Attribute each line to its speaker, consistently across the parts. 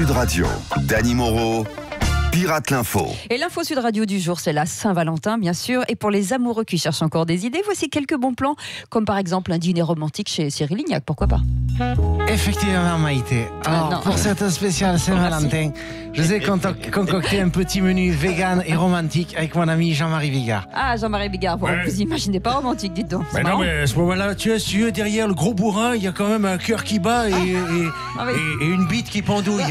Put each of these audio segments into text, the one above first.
Speaker 1: Sud Radio, Dany Moreau, Pirate l'Info.
Speaker 2: Et l'info Sud Radio du jour, c'est la Saint-Valentin, bien sûr. Et pour les amoureux qui cherchent encore des idées, voici quelques bons plans, comme par exemple un dîner romantique chez Cyril Lignac, pourquoi pas.
Speaker 3: Effectivement, Maïté. Alors, pour cette spéciale Saint-Valentin, je vous ai concocté un petit menu vegan et romantique avec mon ami Jean-Marie Bigard.
Speaker 2: Ah, Jean-Marie Bigard, bon, vous imaginez pas romantique, dites donc.
Speaker 4: Mais non, mais à ce moment-là, tu vois, derrière le gros bourrin, il y a quand même un cœur qui bat et une bite qui pendouille.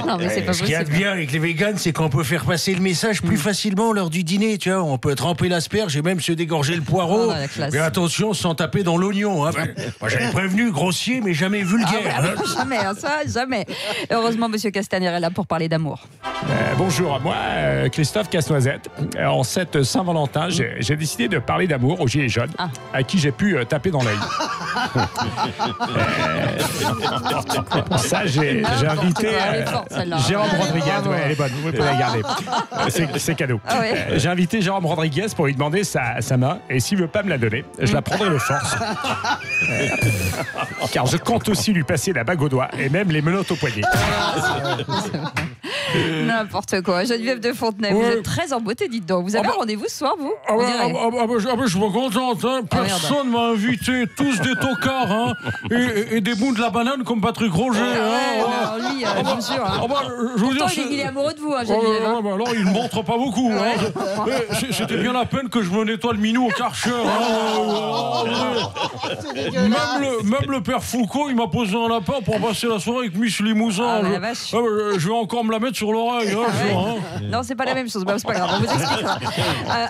Speaker 2: Non, mais c'est pas
Speaker 4: Ce qu'il y a de
Speaker 2: possible.
Speaker 4: bien avec les véganes, c'est qu'on peut faire passer le message plus facilement lors du dîner. Tu vois, on peut tremper l'asperge et même se dégorger le poireau.
Speaker 2: Oh, la classe.
Speaker 4: Mais attention, sans taper dans l'oignon. Hein. Moi, j'avais prévenu, grossier, mais jamais vulgaire.
Speaker 2: Ah, bah, jamais, hein, ça, jamais. Heureusement, Monsieur Castaner est là pour parler d'amour.
Speaker 5: Bonjour, moi, Christophe Casse-Noisette. En cette Saint-Valentin, j'ai décidé de parler d'amour aux gilets jaunes, à qui j'ai pu taper dans l'œil. Pour ça, j'ai invité
Speaker 2: Elle est forte, celle-là.
Speaker 5: Jérôme Rodriguez. Ouais, elle est bonne, vous pouvez la garder. C'est cadeau.
Speaker 2: Ah ouais.
Speaker 5: J'ai invité Jérôme Rodriguez pour lui demander sa main, et s'il veut pas me la donner, je la prendrai de force. Car je compte aussi lui passer la bague au doigt, et même les menottes au poignet.
Speaker 2: N'importe quoi. Geneviève de Fontenay, vous êtes très en beauté, dites donc. Vous avez un rendez-vous ce soir, vous? On dirait.
Speaker 4: Je suis pas contente. Hein. Personne m'a invité. Tous des tocards. Hein. Et des bouts de la banane comme Patrick Roger.
Speaker 2: Alors lui, je vous jure. Hein.
Speaker 4: Je vous
Speaker 2: Pourtant,
Speaker 4: dire,
Speaker 2: il est amoureux de vous, hein, Geneviève. Hein.
Speaker 4: alors, il ne montre pas beaucoup. Hein. C'était bien la peine que je me nettoie le minou au Karcher. Même le père Foucault, il m'a posé un lapin pour passer la soirée avec Miss Limousin.
Speaker 2: Ah, la vache.
Speaker 4: Je vais encore me la mettre sur l'oreille. Hein.
Speaker 2: Non, c'est pas la même chose. Bah, c'est pas grave, on vous expliquera.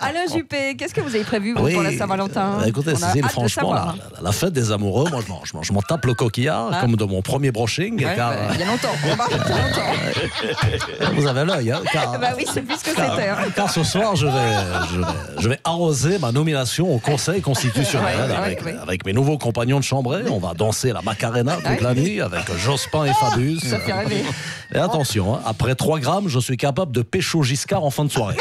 Speaker 2: Alain Juppé, qu'est-ce que vous avez prévu vous,
Speaker 6: Oui,
Speaker 2: pour la Saint-Valentin?
Speaker 6: écoutez,
Speaker 2: On a
Speaker 6: Cécile,
Speaker 2: hâte de
Speaker 6: franchement,
Speaker 2: savoir.
Speaker 6: la fête des amoureux, moi je m'en tape le coquillard, comme de mon premier brushing.
Speaker 2: Ouais,
Speaker 6: car,
Speaker 2: il y a longtemps. Remarque, il y a longtemps.
Speaker 6: vous avez l'œil, hein, car,
Speaker 2: Bah oui, c'est plus que c'était. Hein.
Speaker 6: car ce soir, je vais arroser ma nomination au Conseil constitutionnel avec mes nouveaux compagnons de chambrée. On va danser la Macarena toute la nuit avec Jospin et Fabius.
Speaker 2: Ça fait rêver.
Speaker 6: Et attention, hein, après 3 grammes, je suis capable de pécho Giscard en fin de soirée.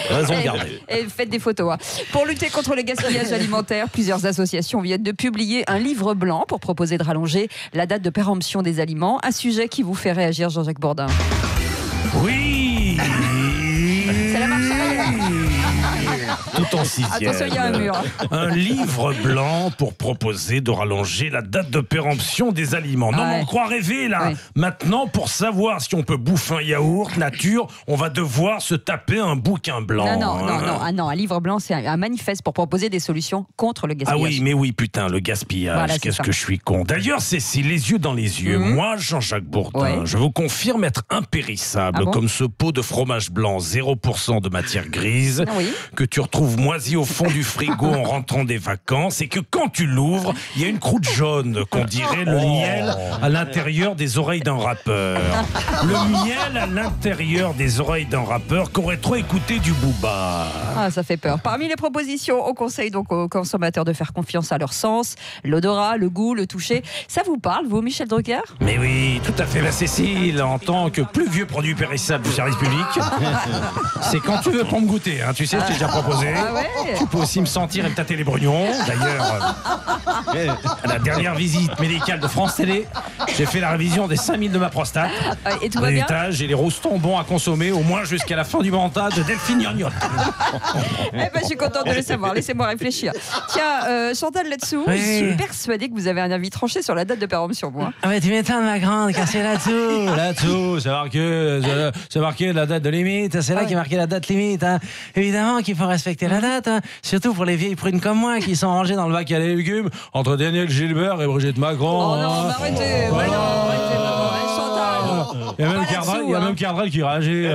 Speaker 6: Raison de garder.
Speaker 2: Et faites des photos. Hein. Pour lutter contre le gaspillage alimentaire, plusieurs associations viennent de publier un livre blanc pour proposer de rallonger la date de péremption des aliments. Un sujet qui vous fait réagir, Jean-Jacques Bourdin.
Speaker 4: Oui.
Speaker 2: C'est la marche arrière.
Speaker 6: Tout en 6e.
Speaker 2: Attention, il y a un mur.
Speaker 4: Un livre blanc pour proposer de rallonger la date de péremption des aliments. Non, mais on croit rêver, là.
Speaker 2: Ouais.
Speaker 4: Maintenant, pour savoir si on peut bouffer un yaourt nature, on va devoir se taper un bouquin blanc.
Speaker 2: Non, un livre blanc, c'est un manifeste pour proposer des solutions contre le
Speaker 4: Ah
Speaker 2: gaspillage.
Speaker 4: oui, mais oui, putain, le gaspillage,
Speaker 2: Voilà, c'est
Speaker 4: qu'est-ce
Speaker 2: ça.
Speaker 4: que je suis con. D'ailleurs, c'est les yeux dans les yeux. Moi, Jean-Jacques Bourdin, je vous confirme être impérissable,
Speaker 2: Ah bon
Speaker 4: comme ce pot de fromage blanc, 0% de matière grise,
Speaker 2: Oui.
Speaker 4: que tu retrouves moisi au fond du frigo en rentrant des vacances, et que quand tu l'ouvres, il y a une croûte jaune, qu'on dirait le miel à l'intérieur des oreilles d'un rappeur. Le miel à l'intérieur des oreilles d'un rappeur qu'aurait trop écouté du Booba.
Speaker 2: Ah, ça fait peur. Parmi les propositions, on conseille donc aux consommateurs de faire confiance à leur sens, l'odorat, le goût, le toucher. Ça vous parle, vous, Michel Drucker?
Speaker 4: Mais oui, tout à fait, la Cécile, en tant que plus vieux produit périssable du service public, c'est quand tu veux pour me goûter, hein, tu sais, je t'ai déjà proposé.
Speaker 2: Ah ouais.
Speaker 4: Tu peux aussi me sentir et me tâter les brugnons. D'ailleurs, à la dernière visite médicale de France Télé, j'ai fait la révision des 5000 de ma prostate.
Speaker 2: Et tout va bien?
Speaker 4: Résultat, j'ai les rostons bons à consommer, au moins jusqu'à la fin du montage de Delphine Gnognotte.
Speaker 2: Eh ben, je suis contente de le savoir. Laissez-moi réfléchir. Tiens, Chantal là-dessous,
Speaker 3: Oui.
Speaker 2: je suis persuadée que vous avez un avis tranché sur la date de péremption, vous. Hein.
Speaker 3: Ah mais tu m'étonnes ma grande, car c'est là-dessous, c'est marqué la date de limite, c'est là qui est marqué la date limite. Hein. Évidemment qu'il faut respecter la date, hein. Surtout pour les vieilles prunes comme moi qui sont rangées dans le bac à légumes entre Daniel Gilbert et Brigitte Macron.
Speaker 2: Oh non,
Speaker 3: hein.
Speaker 2: mais arrêtez,
Speaker 3: Voilà.
Speaker 2: arrêtez, Chantal.
Speaker 3: Il y a même
Speaker 2: Pas
Speaker 3: Cardrel,
Speaker 2: là-dessous,
Speaker 3: il y a
Speaker 2: hein.
Speaker 3: même Cardrel qui réagit.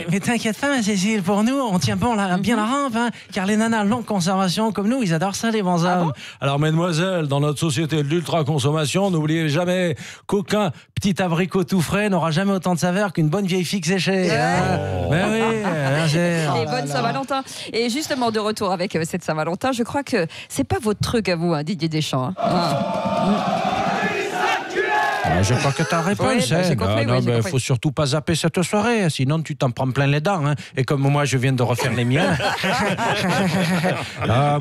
Speaker 3: Mais t'inquiète pas, ma Cécile, pour nous, on tient bien la rampe, hein, car les nanas longue conservation comme nous, ils adorent ça, les bons hommes. Alors, mesdemoiselles, dans notre société de l'ultra-consommation, n'oubliez jamais qu'aucun petit abricot tout frais n'aura jamais autant de saveur qu'une bonne vieille figue séchée. Hein. Mais oui,
Speaker 2: Et bonne Saint-Valentin. Et justement, de retour avec cette Saint-Valentin, je crois que c'est pas votre truc à vous, hein, Didier Deschamps. Hein.
Speaker 3: Je crois que tu as réponse.
Speaker 2: Oui, bah, j'ai compris, oui, j'ai compris.
Speaker 3: Faut surtout pas zapper cette soirée, sinon tu t'en prends plein les dents. Hein. Et comme moi, je viens de refaire les miens.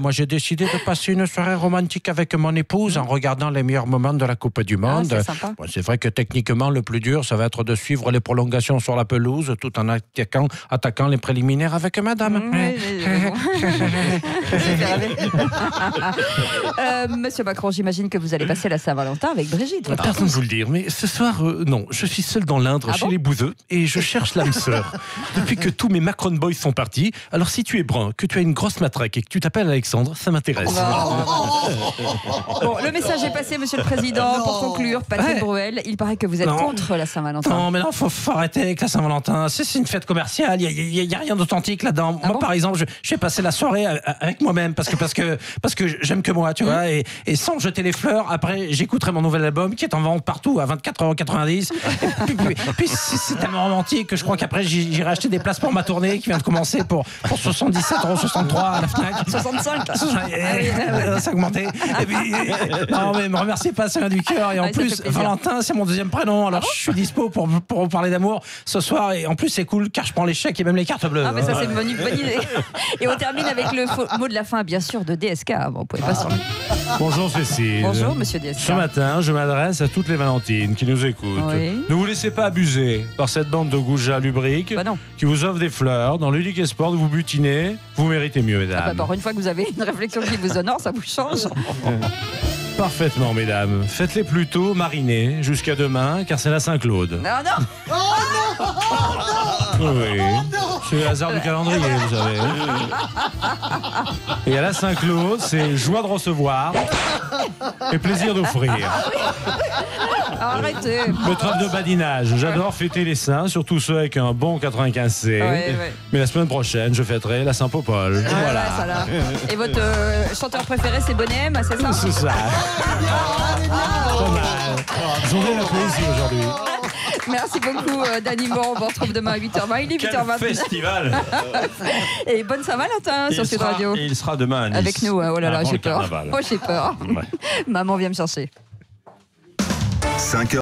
Speaker 3: Moi, j'ai décidé de passer une soirée romantique avec mon épouse en regardant les meilleurs moments de la Coupe du Monde.
Speaker 2: C'est sympa.
Speaker 3: C'est vrai que techniquement, le plus dur, ça va être de suivre les prolongations sur la pelouse tout en attaquant les préliminaires avec madame.
Speaker 2: Monsieur Macron, j'imagine que vous allez passer la Saint-Valentin avec Brigitte.
Speaker 3: Pardon de vous le dire, mais ce soir, non, je suis seul dans l'Indre chez les Bouzeux et je cherche l'âme sœur. Depuis que tous mes Macron Boys sont partis, alors si tu es brun, que tu as une grosse matraque et que tu t'appelles Alexandre, ça m'intéresse.
Speaker 2: Bon, le message est passé, Monsieur le Président. Pour conclure, Patrick Bruel, il paraît que vous êtes contre la Saint-Valentin.
Speaker 3: Non, mais non, faut arrêter avec la Saint-Valentin. C'est une fête commerciale, il y a rien d'authentique là-dedans. Moi, par exemple, je vais passer la soirée avec moi-même parce que j'aime que moi, tu vois, et sans jeter les fleurs. Après, j'écouterai mon nouvel album qui est en vente partout à 24,90 €. Puis c'est tellement romantique que je crois qu'après j'irai acheter des places pour ma tournée qui vient de commencer pour 77,63 € à la Fnac.
Speaker 2: 65.
Speaker 3: Ça a augmenté. Et puis, non, mais me remerciez pas, ça vient du cœur. Et en plus, Valentin, c'est mon deuxième prénom. Alors je suis dispo pour vous parler d'amour ce soir. Et en plus, c'est cool car je prends les chèques et même les cartes bleues.
Speaker 2: Ah, mais ça, c'est une bonne idée. Et on termine avec le mot de la fin, bien sûr, de DSK. Bon, vous pouvez pas s'en...
Speaker 4: Bonjour Cécile.
Speaker 2: Bonjour, monsieur DSK.
Speaker 4: Ce matin, je m'adresse à toutes les Valentines qui nous écoutent.
Speaker 2: Oui.
Speaker 4: Ne vous laissez pas abuser par cette bande de goujats lubriques qui vous offre des fleurs dans l'unique espoir de vous butiner. Vous méritez mieux, mesdames.
Speaker 2: Une fois que vous avez une réflexion qui vous honore, ça vous change.
Speaker 4: Parfaitement, mesdames. Faites-les plutôt mariner jusqu'à demain, car c'est la Saint-Claude.
Speaker 2: Non.
Speaker 4: Oui, c'est le hasard du calendrier, vous savez. Et à la Saint-Claude, c'est joie de recevoir et plaisir d'offrir.
Speaker 2: Arrêtez.
Speaker 4: Me trêve de badinage. J'adore fêter les saints, surtout ceux avec un bon 95C. Mais la semaine prochaine, je fêterai la Saint-Popol. Voilà.
Speaker 2: Ça, là. Et votre chanteur préféré, c'est Bonnet M, c'est ça?
Speaker 4: C'est ça. Pas mal. Journée de la poésie aujourd'hui.
Speaker 2: Merci beaucoup, Dany Moreau. On vous retrouve demain à 8h20. Il est 8h20.
Speaker 5: Quel festival.
Speaker 2: Et bonne Saint-Valentin sur Sud Radio.
Speaker 5: Et il sera demain à Nice.
Speaker 2: Avec nous. Oh là là,
Speaker 5: Avant
Speaker 2: j'ai
Speaker 5: le
Speaker 2: peur.
Speaker 5: carnaval.
Speaker 2: Oh, j'ai peur.
Speaker 5: Ouais.
Speaker 2: Maman vient me chercher.
Speaker 1: 5h.